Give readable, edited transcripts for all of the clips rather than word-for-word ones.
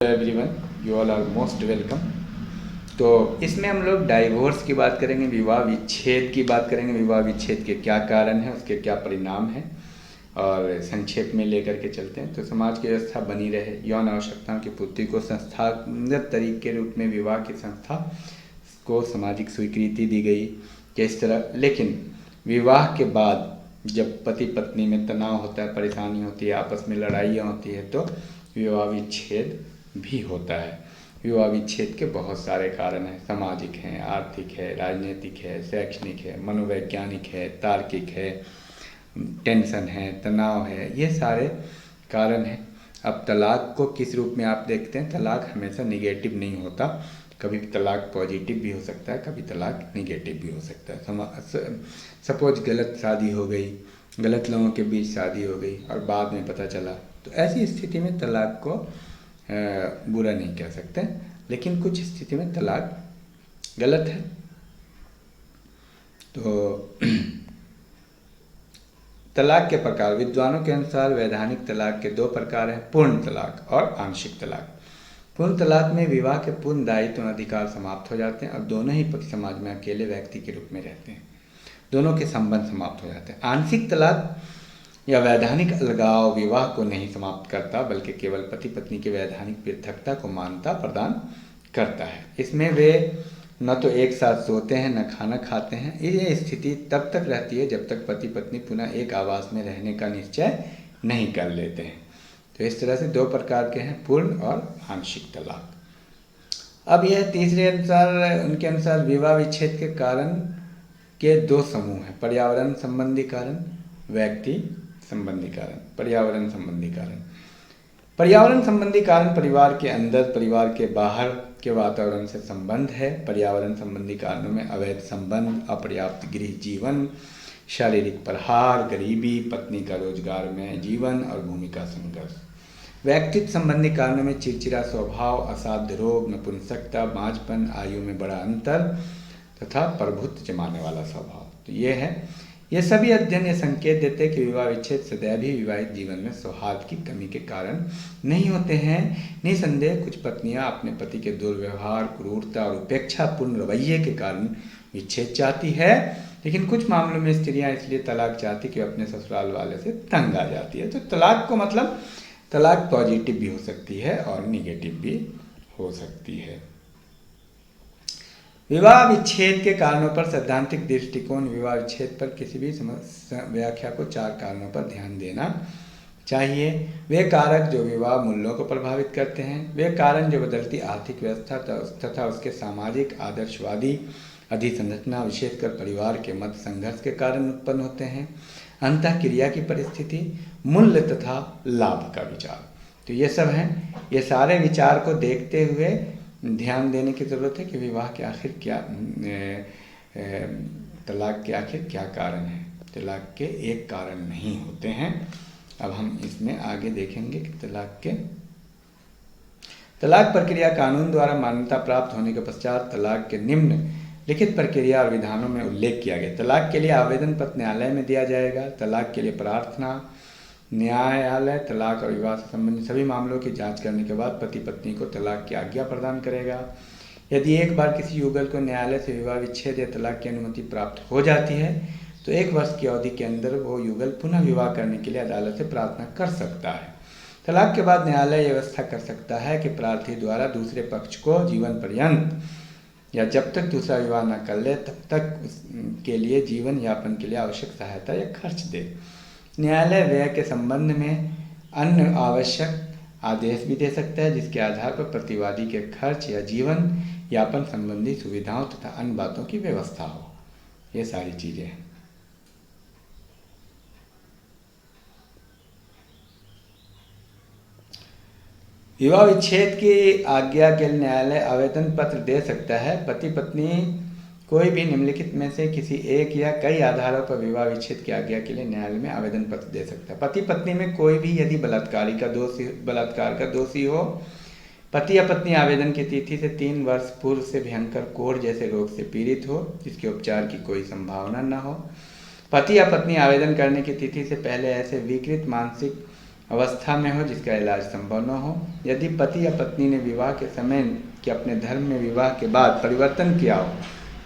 Everyone, you all are most welcome. तो इसमें हम लोग डाइवोर्स की बात करेंगे, विवाह विच्छेद की बात करेंगे। विवाह विच्छेद के क्या कारण हैं, उसके क्या परिणाम हैं, और संक्षेप में लेकर के चलते हैं। तो समाज की व्यवस्था बनी रहे, यौन आवश्यकताओं की पूर्ति को संस्थागत तरीके के रूप में विवाह की संस्था को सामाजिक स्वीकृति दी गई किस तरह। लेकिन विवाह के बाद जब पति पत्नी में तनाव होता है, परेशानी होती है, आपस में लड़ाइयाँ होती है, तो विवाह विच्छेद भी होता है। विवाह विच्छेद के बहुत सारे कारण हैं, सामाजिक हैं, आर्थिक है, राजनीतिक है, शैक्षणिक है, मनोवैज्ञानिक है, तार्किक है, टेंशन है, तनाव है, ये सारे कारण हैं। अब तलाक को किस रूप में आप देखते हैं? तलाक हमेशा निगेटिव नहीं होता, कभी तलाक पॉजिटिव भी हो सकता है, कभी तलाक निगेटिव भी हो सकता है। सपोज गलत शादी हो गई, गलत लोगों के बीच शादी हो गई और बाद में पता चला, तो ऐसी स्थिति में तलाक को बुरा नहीं कह सकते। लेकिन कुछ स्थिति में तलाक गलत है। तो तलाक के प्रकार विद्वानों के अनुसार वैधानिक तलाक के दो प्रकार हैं, पूर्ण तलाक और आंशिक तलाक। पूर्ण तलाक में विवाह के पूर्ण दायित्व और अधिकार समाप्त हो जाते हैं और दोनों ही पक्ष समाज में अकेले व्यक्ति के रूप में रहते हैं, दोनों के संबंध समाप्त हो जाते हैं। आंशिक तलाक या वैधानिक अलगाव विवाह को नहीं समाप्त करता, बल्कि केवल पति पत्नी की वैधानिक पृथकता को मान्यता प्रदान करता है। इसमें वे न तो एक साथ सोते हैं, न खाना खाते हैं। ये स्थिति तब तक रहती है जब तक पति पत्नी पुनः एक आवास में रहने का निश्चय नहीं कर लेते हैं। तो इस तरह से दो प्रकार के हैं, पूर्ण और आंशिक तलाक। अब यह तीसरे अनुसार, उनके अनुसार विवाह विच्छेद के कारण के दो समूह हैं, पर्यावरण संबंधी कारण, व्यक्ति संबंधी कारण। पर्यावरण संबंधी कारण, पर्यावरण संबंधी कारण परिवार के अंदर, परिवार के बाहर के वातावरण से संबंध है। पर्यावरण संबंधी कारणों में अवैध संबंध, अपर्याप्त गृह जीवन, शारीरिक प्रहार, गरीबी, पत्नी का रोजगार में जीवन और भूमिका संघर्ष। व्यक्तित्व संबंधी कारणों में चिड़चिड़ा स्वभाव, असाध्य रोग, नपुंसकता, बांझपन, आयु में बड़ा अंतर तथा प्रभुत्व जमाने वाला स्वभाव। तो ये है। ये सभी अध्ययन ये संकेत देते हैं कि विवाह विच्छेद सदैव ही विवाहित जीवन में सौहार्द की कमी के कारण नहीं होते हैं। निसंदेह कुछ पत्नियां अपने पति के दुर्व्यवहार, क्रूरता और उपेक्षापूर्ण रवैये के कारण विच्छेद चाहती है, लेकिन कुछ मामलों में स्त्रियां इसलिए तलाक चाहती कि अपने ससुराल वाले से तंग आ जाती है। तो तलाक को मतलब तलाक पॉजिटिव भी हो सकती है और निगेटिव भी हो सकती है। विवाह विच्छेद के कारणों पर सैद्धांतिक दृष्टिकोण विवाह विच्छेद पर किसी भी व्याख्या को चार कारणों पर ध्यान देना चाहिए। वे कारक जो विवाह मूल्यों को प्रभावित करते हैं, वे कारण जो बदलती आर्थिक व्यवस्था तथा उसके सामाजिक आदर्शवादी अधिसंरचना, विशेषकर परिवार के मध्य संघर्ष के कारण उत्पन्न होते हैं, अंतःक्रिया की परिस्थिति, मूल्य तथा लाभ का विचार। तो ये सब हैं। ये सारे विचार को देखते हुए ध्यान देने की ज़रूरत है कि विवाह के आखिर क्या, तलाक के आखिर क्या कारण है। तलाक के एक कारण नहीं होते हैं। अब हम इसमें आगे देखेंगे कि तलाक प्रक्रिया कानून द्वारा मान्यता प्राप्त होने के पश्चात तलाक के निम्न लिखित प्रक्रिया और विधानों में उल्लेख किया गया। तलाक के लिए आवेदन पत्र न्यायालय में दिया जाएगा। तलाक के लिए प्रार्थना न्यायालय तलाक और विवाह से संबंधित सभी मामलों की जांच करने के बाद पति पत्नी को तलाक की आज्ञा प्रदान करेगा। यदि एक बार किसी युगल को न्यायालय से विवाह विच्छेद या तलाक की अनुमति प्राप्त हो जाती है, तो 1 वर्ष की अवधि के अंदर वो युगल पुनः विवाह करने के लिए अदालत से प्रार्थना कर सकता है। तलाक के बाद न्यायालय व्यवस्था कर सकता है कि प्रार्थी द्वारा दूसरे पक्ष को जीवन पर्यंत या जब तक दूसरा विवाह न कर ले तब तक के लिए जीवन यापन के लिए आवश्यक सहायता या खर्च दे। न्यायालय व्यय के संबंध में अन्य आवश्यक आदेश भी दे सकता है, जिसके आधार पर प्रतिवादी के खर्च या जीवन यापन संबंधी सुविधाओं तथा अन्य बातों की व्यवस्था हो। ये सारी चीज़ें हैं। विवाह विच्छेद की आज्ञा के लिए न्यायालय आवेदन पत्र दे सकता है। पति पत्नी कोई भी निम्नलिखित में से किसी एक या कई आधारों पर विवाह विच्छेद की आज्ञा के लिए न्यायालय में आवेदन पत्र दे सकता है। पति पत्नी में कोई भी यदि बलात्कार का दोषी हो, पति या पत्नी आवेदन की तिथि से 3 वर्ष पूर्व से भयंकर कोढ़ जैसे रोग से पीड़ित हो, जिसके उपचार की कोई संभावना न हो, पति या पत्नी आवेदन करने की तिथि से पहले ऐसे विकृत मानसिक अवस्था में हो जिसका इलाज संभव न हो। यदि पति या पत्नी ने विवाह के समय के अपने धर्म में विवाह के बाद परिवर्तन किया हो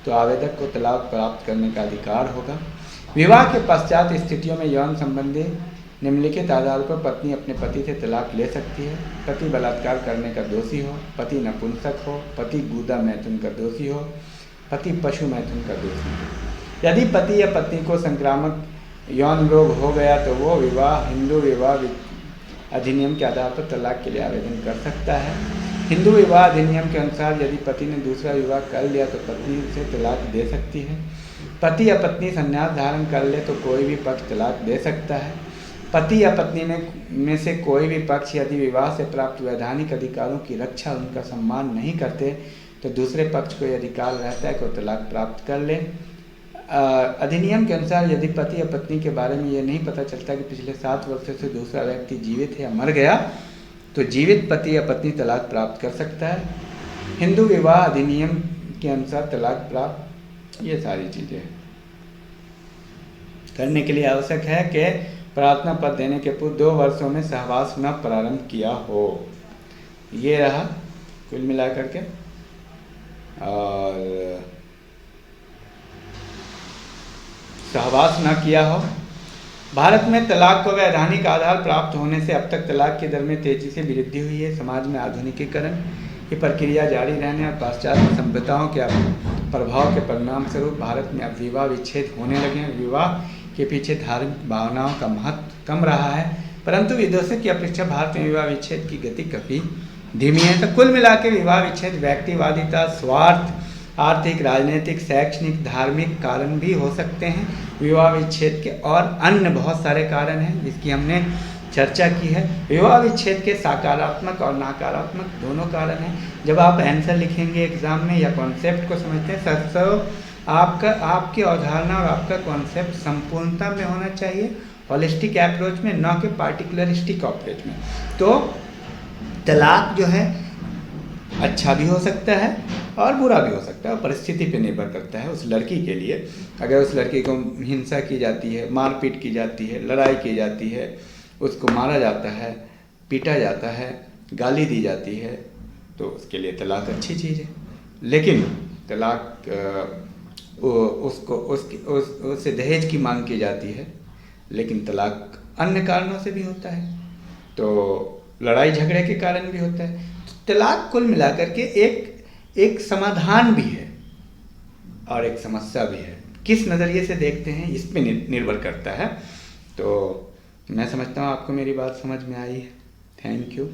तो आवेदक को तलाक प्राप्त करने का अधिकार होगा। विवाह के पश्चात स्थितियों में यौन संबंधी निम्नलिखित आधार पर पत्नी अपने पति से तलाक ले सकती है। पति बलात्कार करने का दोषी हो, पति नपुंसक हो, पति गुदा मैथुन का दोषी हो, पति पशु मैथुन का दोषी हो। यदि पति या पत्नी को संक्रामक यौन रोग हो गया तो वो हिंदू विवाह अधिनियम के आधार पर तलाक के लिए आवेदन कर सकता है। हिंदू विवाह अधिनियम के अनुसार यदि पति ने दूसरा विवाह कर लिया तो पत्नी से तलाक दे सकती है। पति या पत्नी संन्यास धारण कर ले तो कोई भी पक्ष तलाक दे सकता है। पति या पत्नी में से कोई भी पक्ष यदि विवाह से प्राप्त वैधानिक अधिकारों की रक्षा उनका सम्मान नहीं करते तो दूसरे पक्ष को यह अधिकार रहता है कि वो तलाक प्राप्त कर ले। अधिनियम के अनुसार यदि पति या पत्नी के बारे में ये नहीं पता चलता कि पिछले 7 वर्षों से दूसरा व्यक्ति जीवित है या मर गया तो जीवित पति या पत्नी तलाक प्राप्त कर सकता है। हिंदू विवाह अधिनियम के अनुसार तलाक प्राप्त ये सारी चीज़ें करने के लिए आवश्यक है कि प्रार्थना पत्र देने के पूर्व 2 वर्षों में सहवास न प्रारंभ किया हो। ये रहा कुल मिलाकर के। और सहवास न किया हो। भारत में तलाक को वैधानिक आधार प्राप्त होने से अब तक तलाक की दर में तेजी से वृद्धि हुई है। समाज में आधुनिकीकरण की प्रक्रिया जारी रहने और पाश्चात्य सभ्यताओं के प्रभाव के परिणाम स्वरूप भारत में अब विवाह विच्छेद होने लगे हैं। विवाह के पीछे धार्मिक भावनाओं का महत्व कम रहा है, परंतु विदेशों की अपेक्षा भारत में विवाह विच्छेद की गति काफ़ी धीमी है। तो कुल मिलाकर विवाह विच्छेद व्यक्तिवादिता, स्वार्थ, आर्थिक, राजनीतिक, शैक्षणिक, धार्मिक कारण भी हो सकते हैं। विवाह विच्छेद के और अन्य बहुत सारे कारण हैं जिसकी हमने चर्चा की है। विवाह विच्छेद के सकारात्मक और नकारात्मक दोनों कारण हैं। जब आप आंसर लिखेंगे एग्जाम में या कॉन्सेप्ट को समझते हैं आपकी अवधारणा और आपका कॉन्सेप्ट संपूर्णता में होना चाहिए, होलिस्टिक अप्रोच में, न कि पार्टिकुलरिस्टिक अप्रोच में। तो तलाक जो है अच्छा भी हो सकता है और बुरा भी हो सकता है, और परिस्थिति पे निर्भर करता है उस लड़की के लिए। अगर उस लड़की को हिंसा की जाती है, मारपीट की जाती है, लड़ाई की जाती है, उसको मारा जाता है, पीटा जाता है, गाली दी जाती है, तो उसके लिए तलाक अच्छी चीज़ है। लेकिन तलाक उससे दहेज की मांग की जाती है, लेकिन तलाक अन्य कारणों से भी होता है, तो लड़ाई झगड़े के कारण भी होता है। तो तलाक कुल मिलाकर के एक समाधान भी है और एक समस्या भी है। किस नज़रिए से देखते हैं इस पे निर्भर करता है। तो मैं समझता हूँ आपको मेरी बात समझ में आई है। Thank you.